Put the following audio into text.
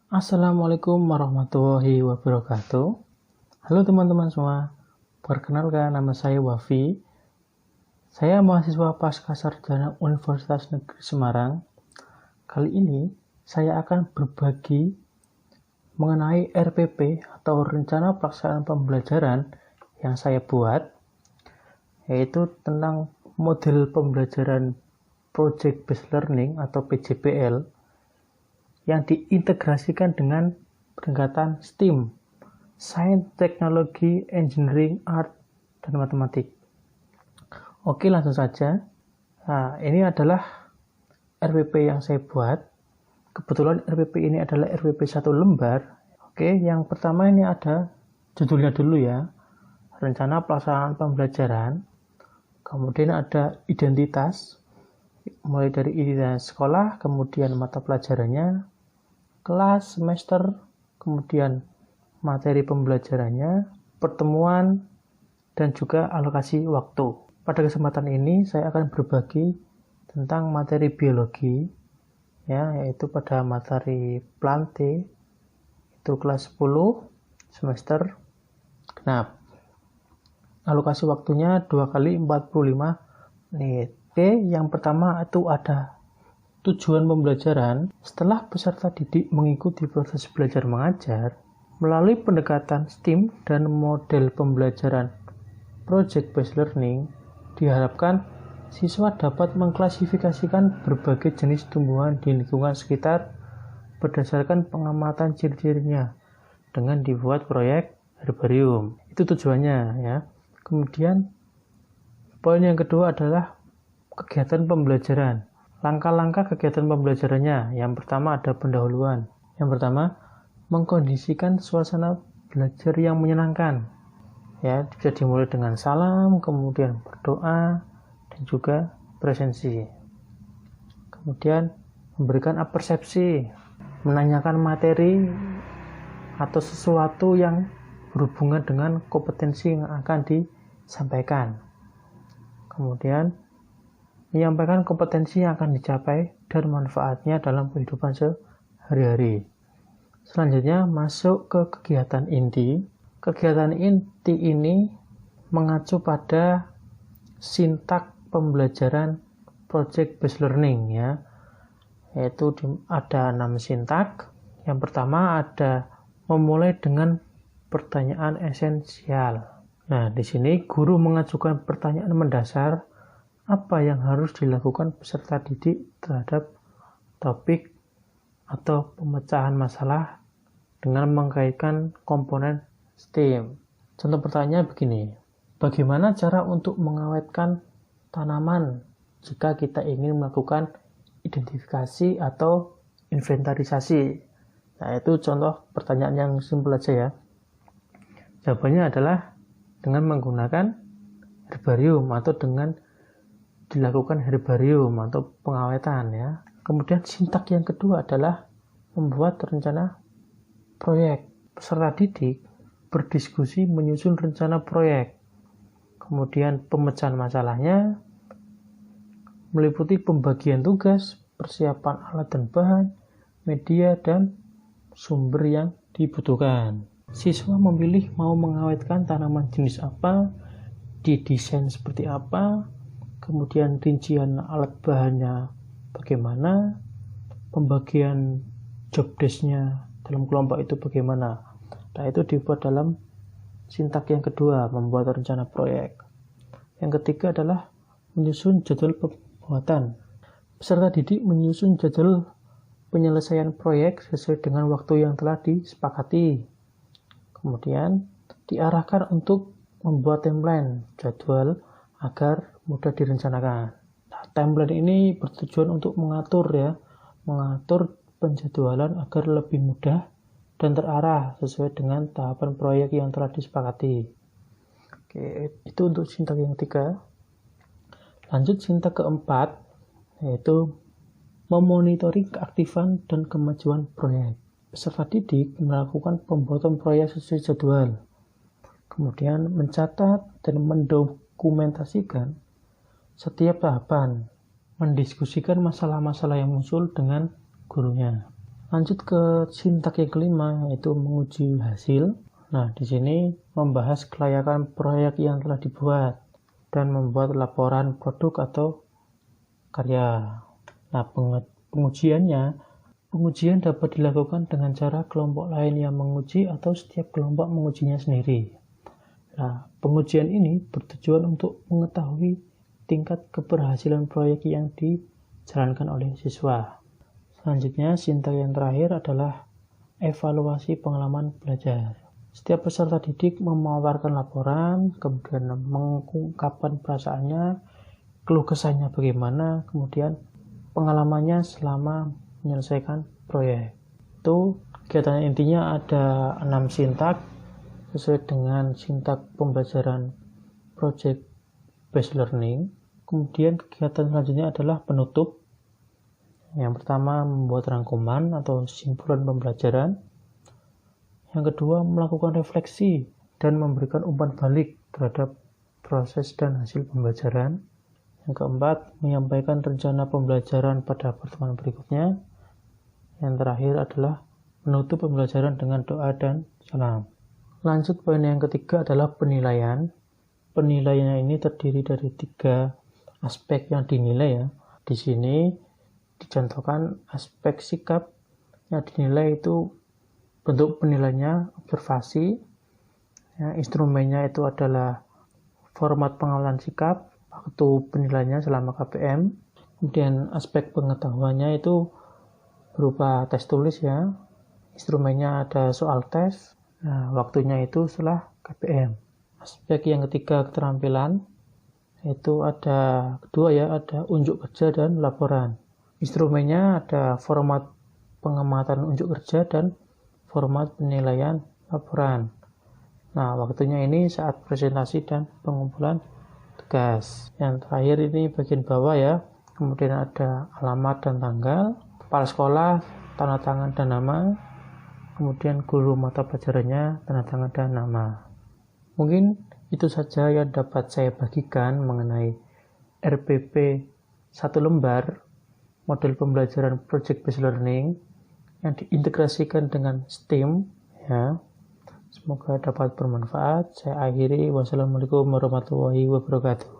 Assalamualaikum warahmatullahi wabarakatuh. Halo teman-teman semua, perkenalkan nama saya Wafi. Saya mahasiswa Pascasarjana Universitas Negeri Semarang. Kali ini saya akan berbagi mengenai RPP atau Rencana Pelaksanaan Pembelajaran yang saya buat, yaitu tentang model pembelajaran Project Based Learning atau PJBL yang diintegrasikan dengan pendekatan STEAM, Science, Technology, Engineering, Art, dan Matematik. Oke, langsung saja. Nah, ini adalah RPP yang saya buat. Kebetulan RPP ini adalah RPP 1 lembar. Oke, yang pertama ini ada judulnya dulu ya, Rencana Pelaksanaan Pembelajaran. Kemudian ada identitas, mulai dari identitas sekolah, kemudian mata pelajarannya, kelas, semester, kemudian materi pembelajarannya, pertemuan, dan juga alokasi waktu. Pada kesempatan ini saya akan berbagi tentang materi biologi, ya, yaitu pada materi Plante, itu kelas 10, semester genap. Alokasi waktunya 2 kali 45 menit. Oke, yang pertama itu ada tujuan pembelajaran. Setelah peserta didik mengikuti proses belajar mengajar melalui pendekatan STEAM dan model pembelajaran Project Based Learning, diharapkan siswa dapat mengklasifikasikan berbagai jenis tumbuhan di lingkungan sekitar berdasarkan pengamatan ciri-cirinya dengan dibuat proyek herbarium. Itu tujuannya ya. Kemudian poin yang kedua adalah kegiatan pembelajaran. Langkah-langkah kegiatan pembelajarannya. Yang pertama ada pendahuluan. Yang pertama, mengkondisikan suasana belajar yang menyenangkan. Ya, bisa dimulai dengan salam, kemudian berdoa, dan juga presensi. Kemudian memberikan persepsi, menanyakan materi atau sesuatu yang berhubungan dengan kompetensi yang akan disampaikan. Kemudian menyampaikan kompetensi yang akan dicapai dan manfaatnya dalam kehidupan sehari-hari. Selanjutnya masuk ke kegiatan inti. Kegiatan inti ini mengacu pada sintak pembelajaran Project Based Learning ya. Yaitu ada 6 sintak. Yang pertama ada memulai dengan pertanyaan esensial. Nah, di sini guru mengajukan pertanyaan mendasar apa yang harus dilakukan peserta didik terhadap topik atau pemecahan masalah dengan mengkaitkan komponen STEAM. Contoh pertanyaan begini, bagaimana cara untuk mengawetkan tanaman jika kita ingin melakukan identifikasi atau inventarisasi? Nah, itu contoh pertanyaan yang simpel aja ya. Jawabannya adalah dengan menggunakan herbarium atau dengan dilakukan herbarium atau pengawetan ya. Kemudian sintak yang kedua adalah membuat rencana proyek. Peserta didik berdiskusi menyusun rencana proyek. Kemudian pemecahan masalahnya meliputi pembagian tugas, persiapan alat dan bahan, media dan sumber yang dibutuhkan. Siswa memilih mau mengawetkan tanaman jenis apa, didesain seperti apa, kemudian rincian alat bahannya bagaimana, pembagian job desk-nya dalam kelompok itu bagaimana. Nah, itu dibuat dalam sintak yang kedua, membuat rencana proyek. Yang ketiga adalah menyusun jadwal pembuatan. Peserta didik menyusun jadwal penyelesaian proyek sesuai dengan waktu yang telah disepakati. Kemudian diarahkan untuk membuat timeline jadwal agar mudah direncanakan. Nah, timeline ini bertujuan untuk mengatur penjadwalan agar lebih mudah dan terarah sesuai dengan tahapan proyek yang telah disepakati. Oke, itu untuk sintak yang ketiga. Lanjut sintak keempat, yaitu memonitoring keaktifan dan kemajuan proyek. Peserta didik melakukan pembuatan proyek sesuai jadwal. Kemudian mencatat dan mendokumentasikan setiap tahapan, mendiskusikan masalah-masalah yang muncul dengan gurunya. Lanjut ke sintak yang kelima, yaitu menguji hasil. Nah, di sini membahas kelayakan proyek yang telah dibuat dan membuat laporan produk atau karya. Nah, pengujian dapat dilakukan dengan cara kelompok lain yang menguji atau setiap kelompok mengujinya sendiri. Nah, pengujian ini bertujuan untuk mengetahui tingkat keberhasilan proyek yang dijalankan oleh siswa. Selanjutnya, sintak yang terakhir adalah evaluasi pengalaman belajar. Setiap peserta didik memaparkan laporan, kemudian mengungkapkan perasaannya, keluh kesahnya bagaimana, kemudian pengalamannya selama menyelesaikan proyek. Itu kegiatan intinya ada 6 sintak sesuai dengan sintak pembelajaran project based learning. Kemudian kegiatan selanjutnya adalah penutup. Yang pertama, membuat rangkuman atau simpulan pembelajaran. Yang kedua, melakukan refleksi dan memberikan umpan balik terhadap proses dan hasil pembelajaran. Yang keempat, menyampaikan rencana pembelajaran pada pertemuan berikutnya. Yang terakhir adalah menutup pembelajaran dengan doa dan salam. Lanjut, poin yang ketiga adalah penilaian. Penilaiannya ini terdiri dari 3 aspek yang dinilai ya. Di sini dicontohkan aspek sikap yang dinilai itu bentuk penilaiannya observasi. Ya, instrumennya itu adalah format pengawalan sikap, waktu penilaiannya selama KPM. Kemudian aspek pengetahuannya itu berupa tes tulis ya. Instrumennya ada soal tes. Nah, waktunya itu setelah KPM. Aspek yang ketiga keterampilan itu ada kedua ya, ada unjuk kerja dan laporan. Instrumennya ada format pengamatan unjuk kerja dan format penilaian laporan. Nah, waktunya ini saat presentasi dan pengumpulan tugas. Yang terakhir ini bagian bawah ya. Kemudian ada alamat dan tanggal, kepala sekolah, tanda tangan dan nama. Kemudian guru mata pelajarannya, tanda tangan dan nama. Mungkin itu saja yang dapat saya bagikan mengenai RPP 1 lembar, model pembelajaran Project Based Learning yang diintegrasikan dengan STEAM ya. Semoga dapat bermanfaat. Saya akhiri. Wassalamualaikum warahmatullahi wabarakatuh.